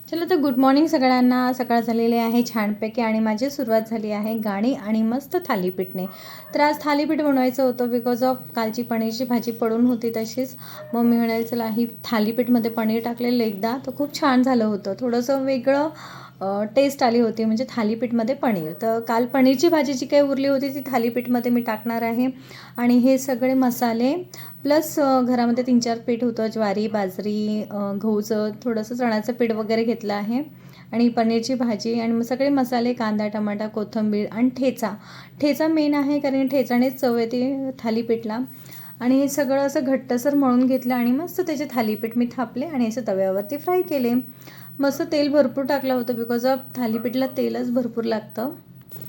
चला तर good morning सगळ्यांना. सकाळ झालेली आहे छानपैकी आणि माझी सुरुवात झाली आहे गाणी आणि मस्त थालीपीठने. तर आज थालीपीठ बनवायचं होतं बिकॉज ऑफ कालची पनीरची भाजी पडून होती तशीच. मम्मी म्हणाली चला ही थालीपीठमध्ये पनीर टाकलेलं एकदा तर खूप छान झालं होतं. थोडंसं वेगळं टेस्ट आली होती म्हणजे थालीपीठमध्ये पनीर. तर काल पनीरची भाजी जी काही उरली होती ती थालीपीठमध्ये मी टाकणार आहे. आणि हे सगळे मसाले प्लस घरामध्ये 3-4 पीठ होतं, ज्वारी, बाजरी, गहूचं, थोडंसं चण्याचं पीठ वगैरे घेतलं आहे आणि पनीरची भाजी आणि सगळे मसाले, कांदा, टमाटा, कोथिंबीर आणि ठेचा मेन आहे कारण ठेचानेच चव येते थालीपीठला. आणि हे सगळं असं घट्टसर मळून घेतलं आणि मस्त त्याचे थालीपीठ मी थापले आणि असं तव्यावरती फ्राय केले. मस्त तेल भरपूर टाकलं होतं बिकॉज ऑफ थालीपीठला तेलच भरपूर लागतं.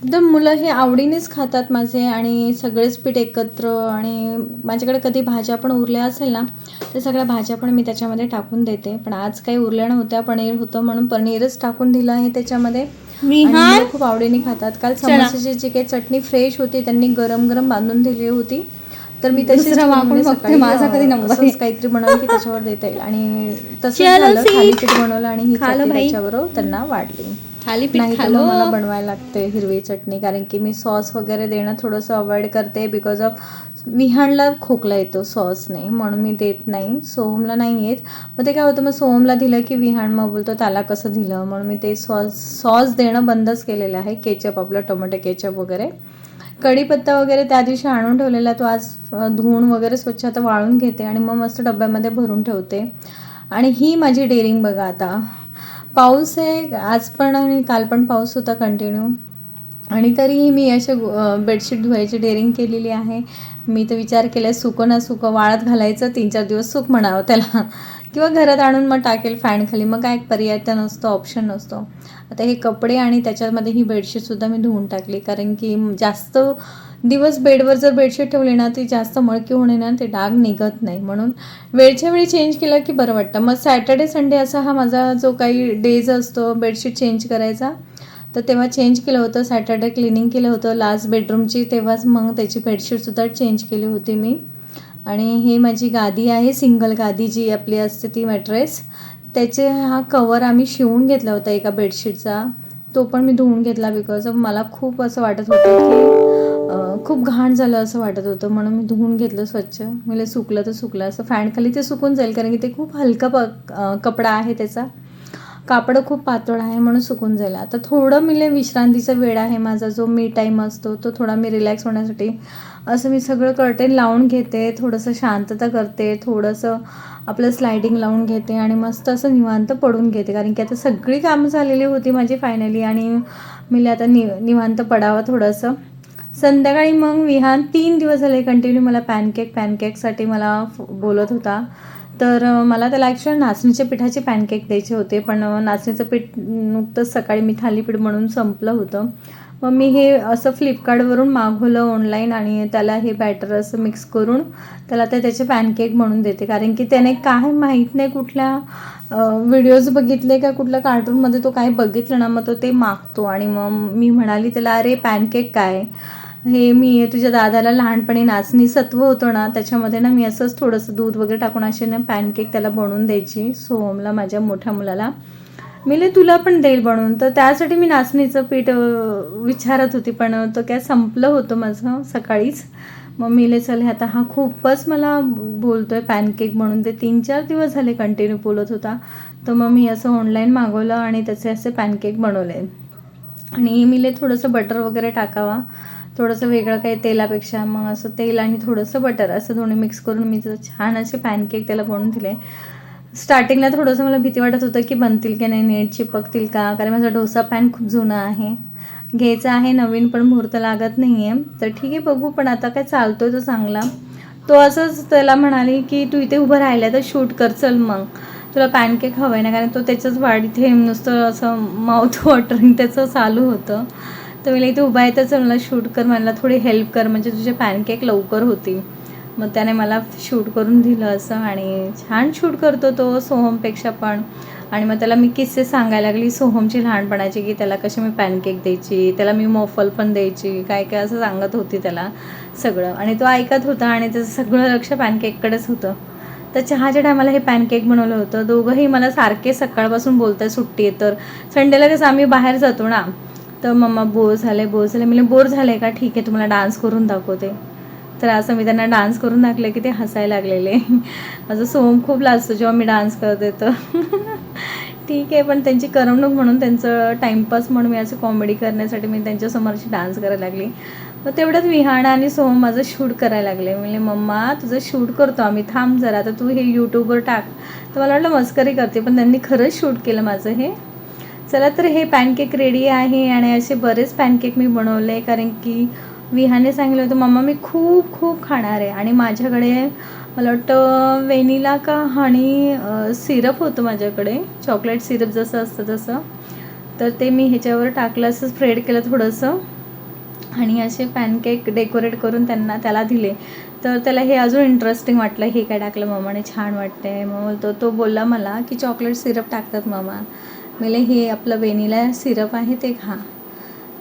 एकदम मुलं हे आवडीनेच खातात माझे आणि सगळेच पीठ एकत्र. आणि माझ्याकडे कधी भाज्या पण उरल्या असेल ना तर सगळ्या भाज्या पण मी त्याच्यामध्ये टाकून देते. पण आज काही उरल्या नव्हत्या, पनीर होतं म्हणून पनीरच टाकून दिलं आहे त्याच्यामध्ये आणि मुलं खूप आवडीने खातात. काल समोसाची जी काही चटणी फ्रेश होती त्यांनी गरम गरम बांधून दिली होती तर मी तशीच असंच काहीतरी बनवलं की त्याच्यावर देता येईल. आणि तसं झालं, थालीपीठ बनवलं आणि ही चटणी त्याच्याबरोबर त्यांना वाढली. नाही तर मग मला बनवायला लागते हिरवी चटणी कारण की मी सॉस वगैरे देणं थोडंसं अवॉइड करते बिकॉज ऑफ विहानला खोकला येतो सॉसने म्हणून मी देत नाही. सोहमला नाही येत. मग ते काय होतं, मग सोहमला दिलं की विहान मग बोलतो त्याला कसं दिलं, म्हणून मी ते सॉस देणं बंदच केलेलं आहे. केचप, आपलं टोमॅटो केचप वगैरे. कढीपत्ता वगैरे त्या दिवशी आणून ठेवलेला तो आज धुवून वगैरे स्वच्छ आता वाळून घेते आणि मग मस्त डब्यामध्ये भरून ठेवते. आणि ही माझी डेअरिंग बघा. आता पाऊस आहे आज पण आणि काल पण पाऊस होता कंटिन्यू आणि तरीही मी असे बेडशीट धुवायची डेअरिंग केलेली आहे. मी तर विचार केला सुकं ना सुकं वाळत घालायचं, 3-4 दिवस सुक म्हणावं त्याला किंवा घरात आणून मग टाकेल फॅनखाली. मग काय पर्याय तर नसतो, ऑप्शन नसतो. आता हे कपडे आणि त्याच्यामध्ये ही बेडशीटसुद्धा मी धुवून टाकली कारण की जास्त दिवस बेडवर जर बेडशीट ठेवली ना ती जास्त मळकी होणे ना ते डाग निघत नाही, म्हणून वेळच्या वेळी चेंज केलं की बरं वाटतं. मग सॅटर्डे संडे असा हा माझा जो काही डेज असतो बेडशीट चेंज करायचा तर तेव्हा चेंज केलं होतं. सॅटर्डे क्लिनिंग केलं होतं लास्ट बेडरूमची, तेव्हाच मग त्याची बेडशीटसुद्धा चेंज केली होती मी. आणि हे माझी गादी आहे, सिंगल गादी जी आपली असते ती मॅट्रेस, त्याचे हा कवर आम्ही शिवून घेतला होता एका बेडशीटचा, तो पण मी धुवून घेतला बिकॉज मला खूप असं वाटत होतं की खूप घाण झालं असं वाटत होतं म्हणून मी धुवून घेतलं स्वच्छ. मला सुकलं तर सुकलं, असं फॅनखाली ते सुकून जाईल कारण की ते खूप हलका कपडा आहे, त्याचा कापड खूप पातळ आहे म्हणून सुकून जाईल. आता थोडं मिले विश्रांतीचा वेळ आहे माझा, जो मी टाईम असतो तो थोडा मी रिलॅक्स होण्यासाठी असं मी सगळं कर्टेन लावून घेते, थोडंसं शांतता करते, थोडंसं आपलं स्लायडिंग लावून घेते आणि मस्त असं निवांत पडून घेते कारण की आता सगळी कामं झालेली होती माझी फायनली आणि मी आता निवांत पडावं थोडंसं. संध्याकाळी मग विहान 3 दिवस झाले कंटिन्यू मला पॅनकेकसाठी मला बोलत होता. तर मला त्याला ॲक्च्युअली नाचणीच्या पिठाचे पॅनकेक द्यायचे होते पण नाचणीचं पीठ नुकतंच सकाळी मी थालीपीठ म्हणून संपलं होतं. मग मी हे असं फ्लिपकार्टवरून मागवलं ऑनलाईन आणि त्याला हे बॅटर असं मिक्स करून त्याला त्याचे पॅनकेक म्हणून देते कारण की त्याने काय माहीत नाही कुठल्या व्हिडिओज बघितले का कुठल्या कार्टूनमध्ये तो काय बघितलं ना मग तो ते मागतो. आणि मग मी म्हणाली त्याला अरे पॅनकेक काय, हे मी तुझ्या दादाला लहानपणी नाचणी सत्व होतं ना त्याच्यामध्ये ना मी असंच थोडंसं दूध वगैरे टाकून असे ना पॅनकेक त्याला बनवून द्यायची, सोहमला माझ्या मोठ्या मुलाला. मी तुला पण देईल बनवून, तर त्यासाठी मी नाचणीचं पीठ विचारत होती पण तो काय संपलं होतं माझं सकाळीच. मग मी चल आता हा खूपच मला बोलतोय पॅनकेक म्हणून, ते 3-4 दिवस झाले कंटिन्यू बोलत होता. तर मग मी असं ऑनलाईन मागवलं आणि त्याचे असे पॅनकेक बनवले. आणि मी थोडंसं बटर वगैरे टाकावा, थोडंसं वेगळं काही तेलापेक्षा, मग असं तेल आणि थोडंसं बटर असं दोन्ही मिक्स करून मी छान असे पॅनकेक त्याला बनवून दिले. स्टार्टिंगला थोडंसं मला भीती वाटत होतं की बनतील की नाही, नीट चिपकतील का, कारण माझा डोसा पॅन खूप जुना आहे, घ्यायचा आहे नवीन पण मुहूर्त लागत नाही आहे. तर ठीक आहे बघू, पण आता काय चालतोय तो चांगला. तो असंच त्याला म्हणाली की तू इथे उभं राहिला तर शूट कर, चल मग तुला पॅनकेक हवं आहे ना, कारण तो त्याच्याच वाढीत नुसतं असं माउथ वॉटरिंग त्याचं चालू होतं. तर मला इथे उभा आहे तर चल मला शूट कर, मला थोडी हेल्प कर म्हणजे तुझे पॅनकेक लवकर होतील. मग त्याने मला शूट करून दिलं असं आणि छान शूट करतो तो सोहमपेक्षा पण. आणि मग त्याला मी किस्से सांगायला लागली सोहमची लहानपणाची की त्याला कशी मी पॅनकेक द्यायची, त्याला मी मोफल पण द्यायची, काय काय असं सांगत होती त्याला सगळं. आणि तो ऐकत होता आणि त्याचं सगळं लक्ष पॅनकेककडेच होतं. तर चहाच्या टायमाला हे पॅनकेक बनवलं होतं. दोघंही मला सारखे सकाळपासून बोलत आहे सुट्टी आहे तर. संडेला कसं आम्ही बाहेर जातो ना, तर मम्मा बोर झाले मी बोर झाले का, ठीक आहे तुम्हाला डान्स करून दाखवते. तर असं मी त्यांना डान्स करून दाखवलं की ते हसायला लागलेले. माझं सोहम खूप लाजतो जेव्हा मी डान्स करते तर. ठीक आहे, पण त्यांची करमणूक म्हणून, त्यांचं टाईमपास म्हणून मी असं कॉमेडी करण्यासाठी मी त्यांच्यासमोरची डान्स करायला लागली. मग तेवढंच विहाणा आणि सोहम माझं शूट करायला लागले. म्हणजे मम्मा तुझं शूट करतो आम्ही, थांब जरा, तर तू हे यूट्यूबवर टाक. तर मला वाटलं मस्करी करते, पण त्यांनी खरंच शूट केलं माझं हे. चला तर हे पॅनकेक रेडी आहे आणि असे बरेच पॅनकेक मी बनवले, कारण की विहाने सांगितलं होतं मम्मा मी खूप खूप खाणार आहे. आणि माझ्याकडे मला वाटतं व्हॅनिला का हनी सिरप होतं माझ्याकडे, चॉकलेट सिरप जसं असतं तसं. तर ते मी ह्याच्यावर टाकलं, असं स्प्रेड केलं थोडंसं आणि असे पॅनकेक डेकोरेट करून त्याला दिले. तर त्याला हे अजून इंटरेस्टिंग वाटलं, हे काय टाकलं मम्माने, छान वाटते. मग तो बोलला मला की चॉकलेट सिरप टाकतात मम्मा. मला हे आपलं व्हॅनिला सिरप आहे ते खा.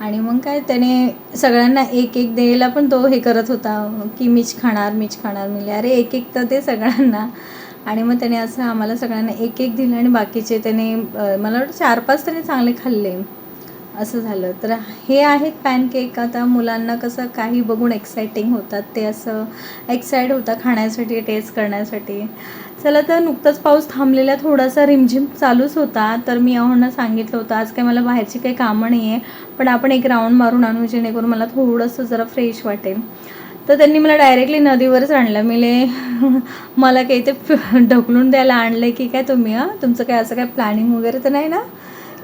आणि मग काय त्याने सगळ्यांना एक एक द्यायला पण तो हे करत होता की मीच खाणार. मी अरे एक एक तर ते सगळ्यांना. आणि मग त्याने असं आम्हाला सगळ्यांना एक एक दिलं आणि बाकीचे त्याने मला वाटतं 4-5 त्याने चांगले खाल्ले, असं झालं. तर हे आहेत पॅनकेक. आता मुलांना कसं काही बघून एक्साइटिंग होतात, ते असं एक्साइट होतात खाण्यासाठी, टेस्ट करण्यासाठी. चला तर नुकताच पाऊस थांबलेला, थोडासा रिमझिम चालूच होता. तर मी अहोंना सांगितलं होतं आज काय मला बाहेरची काही कामं नाही आहे, पण आपण एक राऊंड मारून आणू जेणेकरून मला थोडंसं जरा फ्रेश वाटेल. तर त्यांनी मला डायरेक्टली नदीवरच आणलं. मला काही ते ढकलून द्यायला आणलं की काय तुम्ही, तुमचं काय असं काय प्लॅनिंग वगैरे तर नाही ना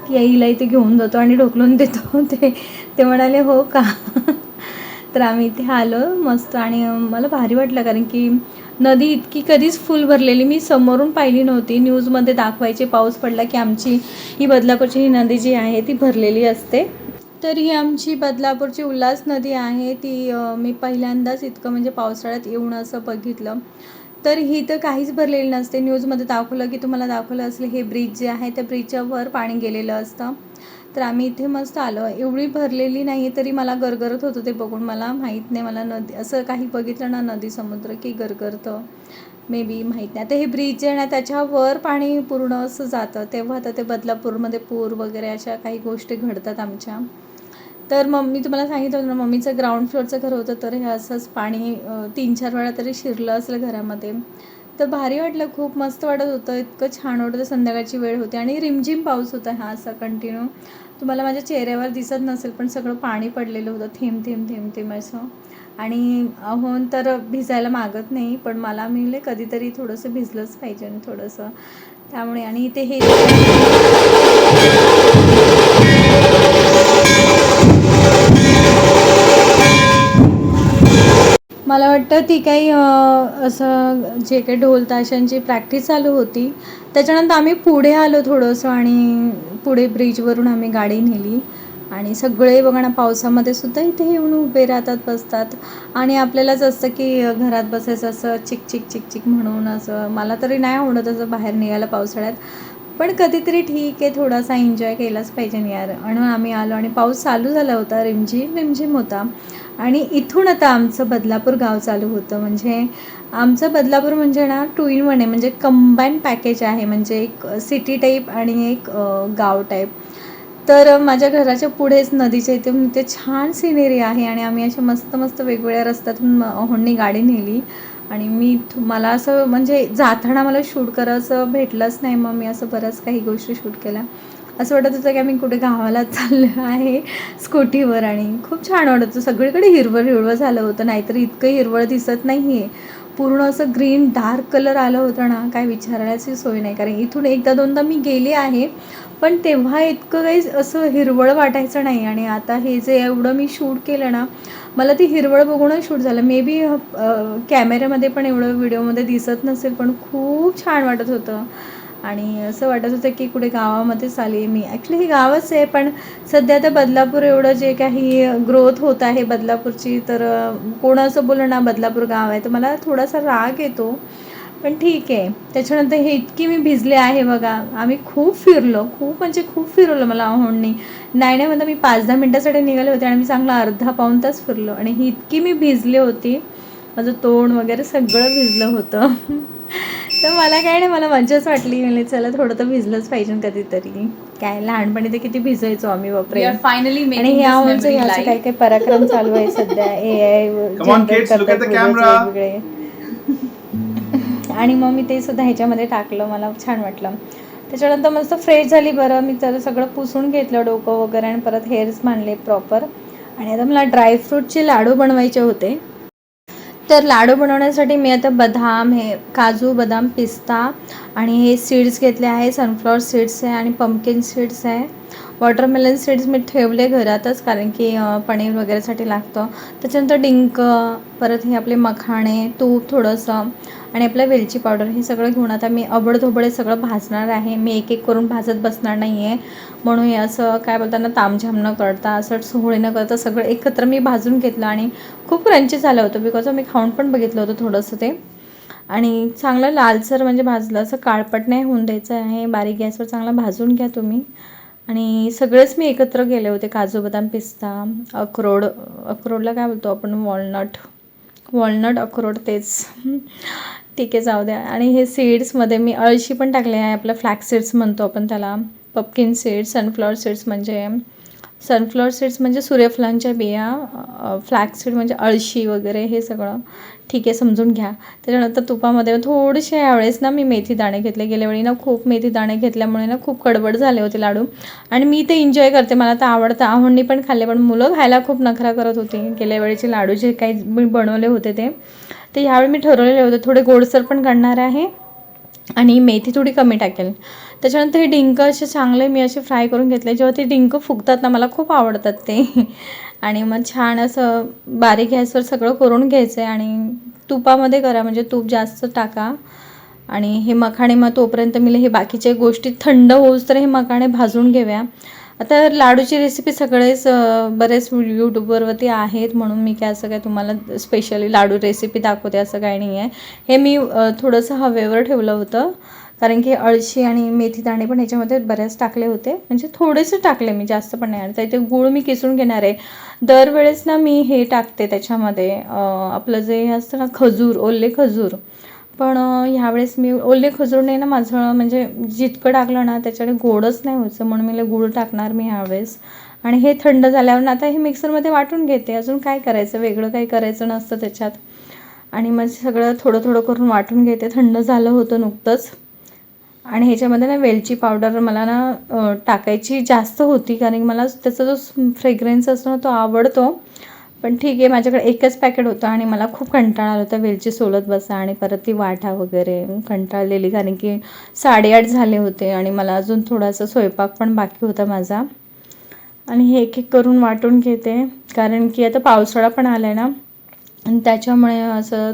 की आईला इथे घेऊन जातो आणि ढकलून देतो. ते म्हणाले हो का. तर आम्ही इथे आलो मस्त. आणि मला भारी वाटलं, कारण की नदी इतकी कधीच फुल भरलेली मी समोरून पाहिली नव्हती. न्यूजमध्ये दाखवायचे पाऊस पडला की आमची ही बदलापूरची ही नदी जी आहे ती भरलेली असते. तर ही आमची बदलापूरची उल्हास नदी आहे. ती मी पहिल्यांदाच इतकं म्हणजे पावसाळ्यात येऊन असं बघितलं. तर ही तर काहीच भरलेली नसते. न्यूजमध्ये दाखवलं की तुम्हाला दाखवलं असेल, हे ब्रिज जे आहे त्या ब्रिजच्या वर पाणी गेलेलं असतं. तर आम्ही इथे मस्त आलो. एवढी भरलेली नाही तरी मला गरगरत होतं ते बघून. मला माहीत नाही, मला नदी असं काही बघितलं ना नदी समुद्र की गरगरतं, मे बी माहीत नाही. आता हे ब्रिज जे आहे ना त्याच्यावर पाणी पूर्ण असं जातं, तेव्हा आता ते बदलापूरमध्ये पूर वगैरे अशा काही गोष्टी घडतात आमच्या. तर मी तुम्हाला सांगितलं होतं ना, मम्मीचं ग्राउंड फ्लोअरचं घर होतं, तर हे असंच पाणी 3-4 वेळा तरी शिरलं असेल घरामध्ये. तर भारी वाटलं, खूप मस्त वाटत होतं, इतकं छान वाटत होतं. संध्याकाळची वेळ होती आणि रिमझिम पाऊस होता हा असा कंटिन्यू. तुम्हाला माझ्या चेहऱ्यावर दिसत नसेल, पण सगळं पाणी पडलेलं होतं, थेंब थेंब थेंब थेंब असं. आणि अहोन तर भिजायला मागत नाही, पण मला मिळले कधीतरी थोडंसं भिजलंच पाहिजे थोडंसं, त्यामुळे. आणि ते हे मला वाटतं ती काही असं जे काही ढोल ताशांची प्रॅक्टिस चालू होती. त्याच्यानंतर आम्ही पुढे आलो थोडंसं आणि पुढे ब्रिजवरून आम्ही गाडी नेली. आणि सगळे बघा ना पावसामध्ये सुद्धा इथे येऊन उभे राहतात, बसतात. आणि आपल्यालाच असतं की घरात बसायचं असं चिक चिक चिक चिक म्हणून. असं मला तरी नाही आवडत असं बाहेर निघायला पावसाळ्यात, पण कधीतरी ठीक आहे, थोडासा एन्जॉय केलाच पाहिजे यार. म्हणून आम्ही आलो आणि पाऊस चालू झाला होता, रिमझिम होता. आणि इथून आता आमचं बदलापूर गाव चालू होतं. म्हणजे आमचं बदलापूर म्हणजे ना 2 in 1 आहे, म्हणजे कंबाईन पॅकेज आहे. म्हणजे एक सिटी टाईप आणि एक गाव टाईप. तर माझ्या घराच्या पुढेच नदीच्या इथे छान सिनेरी आहे. आणि आम्ही अशा मस्त मस्त वेगवेगळ्या रस्त्यातून होणी गाडी नेली. आणि मला असं म्हणजे जाताना मला शूट करायचं भेटलंच नाही, मग मी असं बऱ्याच काही गोष्टी शूट केल्या. असं वाटत होतं की आम्ही कुठे गावाला चाललो आहे स्कूटीवर. आणि खूप छान वाटत होतं, सगळीकडे हिरवळ हिरवळ झालं होतं. नाहीतर इतकं हिरवळ दिसत नाही आहे, पूर्ण असं ग्रीन डार्क कलर आलं होतं ना, काय विचारायची सोय नाही. कारण इथून 1-2दा मी गेले आहे, पण तेव्हा इतकं काही असं हिरवळ वाटायचं नाही. आणि आता हे जे एवढं मी शूट केलं ना, मला ती हिरवळ बघूनच शूट झालं. मे बी कॅमेऱ्यामध्ये पण एवढं व्हिडिओमध्ये दिसत नसेल, पण खूप छान वाटत होतं. आणि असं वाटत होतं की कुठे गावामध्येच आली मी. ॲक्च्युली ही गावच आहे, पण सध्या तर बदलापूर एवढं जे काही ग्रोथ होत आहे बदलापूरची, तर कोण असं बोललं ना बदलापूर गाव आहे, तर मला थोडासा राग येतो. पण ठीक आहे. त्याच्यानंतर हे इतकी मी भिजले आहे बघा. आम्ही खूप फिरलो, खूप म्हणजे खूप फिरवलं मला अहोंनी. नाही म्हणता मी 5-10 मिनटासाठी निघाले होते आणि मी चांगला अर्धा-पाऊण तास फिरलो. आणि ही इतकी मी भिजले होती, माझं तोंड वगैरे सगळं भिजलं होतं. तर मला काय नाही, मला मज्जाच वाटली. म्हणजे चला थोडं तर भिजलंच पाहिजे कधीतरी. काय लहानपणी तर किती भिजायचो आम्ही बापरे. आणि हे आमचं असं काही काही पराक्रम चालू आहे सध्या. AI जनरेट करतात व्हिडिओज वेगवेगळे. आणि मग मी ते सुद्धा ह्याच्यामध्ये टाकलं, मला छान वाटलं. त्याच्यानंतर मस्त फ्रेश झाली बरं. मी तर सगळं पुसून घेतलं डोकं वगैरे आणि परत हेअर्स मांडले प्रॉपर. आणि आता मला ड्रायफ्रूटचे लाडू बनवायचे होते. तर लाडू बनवण्यासाठी मी आता बदाम, हे काजू, बदाम, पिस्ता आणि हे सीड्स घेतले आहे. सनफ्लॉवर सीड्स आहे आणि पंपकिन सीड्स आहे. वॉटरमेलन सीड्स मी ठेवले घरातच कारण की पनीर वगैरेसाठी लागतं. त्याच्यानंतर डिंक, परत हे आपले मखाणे, तूप थोडंसं आणि आपलं वेलची पावडर, हे सगळं घेऊन आता मी अबडधोबडे सगळं भाजणार आहे. मी एक एक करून भाजत बसणार नाही आहे. म्हणून हे असं काय बोलताना तामझाम न करता, असं सोहळे न करता सगळं एकत्र मी भाजून घेतलं. आणि खूप क्रंची झालं होतं बिकॉज मी खाऊन पण बघितलं होतं थोडंसं ते. आणि चांगलं लालसर म्हणजे भाजलं, असं काळपट नाही होऊन द्यायचं आहे. बारीक गॅसवर चांगलं भाजून घ्या तुम्ही. आणि सगळेच मी एकत्र केले होते, काजू, बदाम, पिस्ता, अक्रोडला काय बोलतो आपण, वॉलनट अक्रोड, तेच. ठीक आहे, जाऊ द्या. आणि हे सीड्समध्ये मी अळशी पण टाकले आहे, आपलं फ्लॅक्स सीड्स म्हणतो आपण त्याला. पपकिन सीड्स, सनफ्लॉवर सीड्स म्हणजे सूर्यफुलांच्या बिया, फ्लॅक्स सीड म्हणजे अळशी वगैरे, हे सगळं ठीक आहे, समजून घ्या. त्याच्यानंतर तुपामध्ये थोडेसे यावेळेस ना मी मेथी दाणे घेतले. गेल्या वेळी ना खूप मेथी दाणे घेतल्यामुळे ना खूप कडबड झाले होते लाडू. आणि मी ते एन्जॉय करते, मला तर आवडतं. आहोंनी पण खाल्ले, पण मुलं खायला खूप नखरा करत होती. गेल्या वेळेचे लाडू जे काही मी बनवले होते ते ह्यावेळी मी ठरवलेले होते थोडे गोडसर पण करणार आहे आणि मेथी थोडी कमी टाकेल. त्याच्यानंतर हे डिंक असे चांगले मी असे फ्राय करून घेतले. जेव्हा ते डिंक फुगतात ना, मला खूप आवडतात ते. आणि मग छान असं बारीक गॅसवर सगळं करून घ्यायचं आहे. आणि तुपामध्ये करा, म्हणजे तूप जास्त टाका. आणि हे मखाणे मग तोपर्यंत मी हे बाकीच्या गोष्टी थंड होऊस तर हे मखाणे भाजून घेऊया. आता लाडूची रेसिपी सगळेच बरेच यूट्यूबवरती आहेत, म्हणून मी काय असं काय तुम्हाला स्पेशली लाडू रेसिपी दाखवते असं काही नाही आहे. हे मी थोडंसं हवेवर ठेवलं होतं कारण की अळशी आणि मेथी दाणे पण ह्याच्यामध्ये बऱ्याच टाकले होते, म्हणजे थोडेसे टाकले मी, जास्त पण नाही. आणि ते गूळ मी किसून घेणार आहे. दरवेळेस ना मी हे टाकते त्याच्यामध्ये, आपलं जे असतं ना खजूर, ओले खजूर. पण ह्यावेळेस मी ओले खजूरने ना माझं म्हणजे जितकं टाकलं ना त्याच्याने गोडच नाही व्हायचं, म्हणून मी गूळ टाकणार मी ह्यावेळेस. आणि हे थंड झाल्यावर आता हे मिक्सरमध्ये वाटून घेते. अजून काय करायचं, वेगळं काही करायचं नसतं त्याच्यात. आणि मग सगळं थोडं थोडं करून वाटून घेते. थंड झालं होतं नुकतंच. आणि ह्याच्यामध्ये ना वेलची पावडर मला ना टाकायची जास्त होती कारण की मला त्याचा जो फ्रेग्रन्स असतो ना तो आवडतो. पण ठीक आहे, माझ्याकडे एकच पॅकेट होतं आणि मला खूप कंटाळा आला होता वेलची सोलत बसा आणि परत ती वाटा वगैरे, कंटाळलेली कारण की 8:30 झाले होते आणि मला अजून थोडासा स्वयंपाक पण बाकी होता माझा. आणि हे एक एक करून वाटून घेते कारण की आता पावसाळा पण आला आहे ना, आणि त्याच्यामुळे असं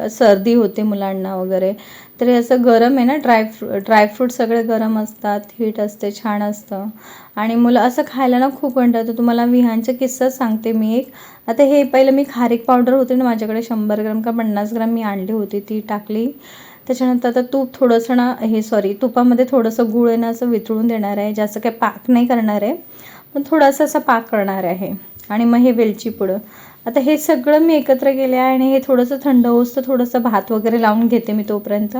सर्दी होते मुलांना वगैरे. तर असं गरम आहे ना, ड्रायफ्रूट सगळे गरम असतात, हीट असते, छान असतं. आणि मुलं असं खायला ना खूप कंटाळतं. तुम्हाला विहानचा किस्सा सांगते मी एक. आता हे पहिलं मी खारीक पावडर होती ना माझ्याकडे 100 ग्राम का 50 ग्राम मी आणली होती, ती टाकली. त्याच्यानंतर आता तूप थोडंसं ना तुपामध्ये थोडंसं गूळ आहे ना असं वितळून देणार आहे. जास्त काही पाक नाही करणार आहे, पण थोडासा असा पाक करणार आहे. आणि मग हे वेलची पुडं. आता हे सगळं मी एकत्र केले आहे आणि हे थोडंसं थंड होऊस तर थोडंसं भात वगैरे लावून घेते मी तोपर्यंत.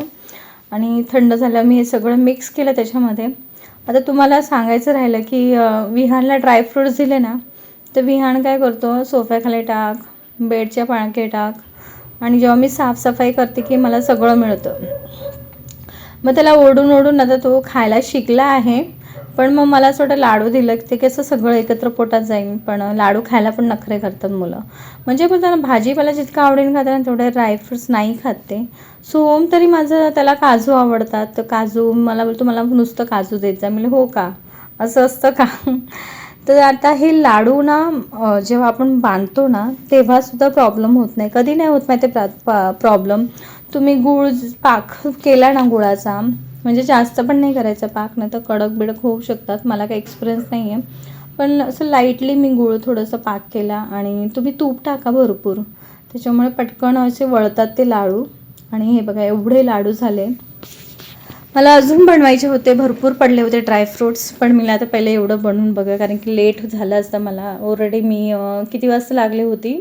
आणि थंड झाल्यावर मी हे सगळं मिक्स केलं त्याच्यामध्ये. आता तुम्हाला सांगायचं राहिलं की विहानला ड्रायफ्रूट्स दिले ना, तर विहान काय करतो, सोफ्याखाली टाक, बेडच्या पाळखे टाक. आणि जेव्हा मी साफसफाई करते की मला सगळं मिळतं, मग त्याला ओढून ओढून आता तो खायला शिकला आहे. पण मग मला असं वाटतं लाडू दिलं ते कसं सगळं एकत्र पोटात जाईल, पण लाडू खायला पण नखरे करतात मुलं. म्हणजे पण त्यांना भाजीपाला जितकं आवडीने खातात ना तेवढे ड्रायफ्रूट्स नाही खात ते. सोम तरी माझं त्याला काजू आवडतात, तर काजू मला बोलतो मला नुसतं काजू देत जा. म्हणजे हो का, असं असतं का? तर आता हे लाडू ना जेव्हा आपण बांधतो ना तेव्हासुद्धा प्रॉब्लेम होत नाही. कधी नाही होत माहिती प्रॉब्लेम. तुम्ही गूळ पाक केला ना गुळाचा, म्हणजे जास्त पण नाही करायचा पाक, नाही तर कडक बिडक होऊ शकतात. मला काही एक्सपिरियन्स नाही आहे, पण असं लाईटली मी गूळ थोडंसं पाक केला. आणि तुम्ही तूप टाका भरपूर, त्याच्यामुळे पटकन असे वळतात ते लाडू. आणि हे बघा एवढे लाडू झाले. मला अजून बनवायचे होते, भरपूर पडले होते ड्रायफ्रूट्स, पण मी आता पहिले एवढं बनवून बघा कारण की लेट झालं असतं मला. ऑलरेडी मी किती वाजता लागली होती,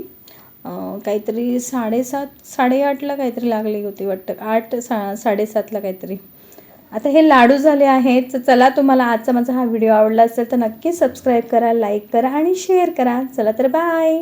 काहीतरी 7:30 8:30ला काहीतरी लागली होती वाटतं, 7:30ला काहीतरी. आता हे लाडू झाले आहेत. तर चला, तुम्हाला आजचा माझा हा व्हिडिओ आवडला असेल तर नक्की सबस्क्राईब करा, लाईक करा आणि शेअर करा. चला तर बाय.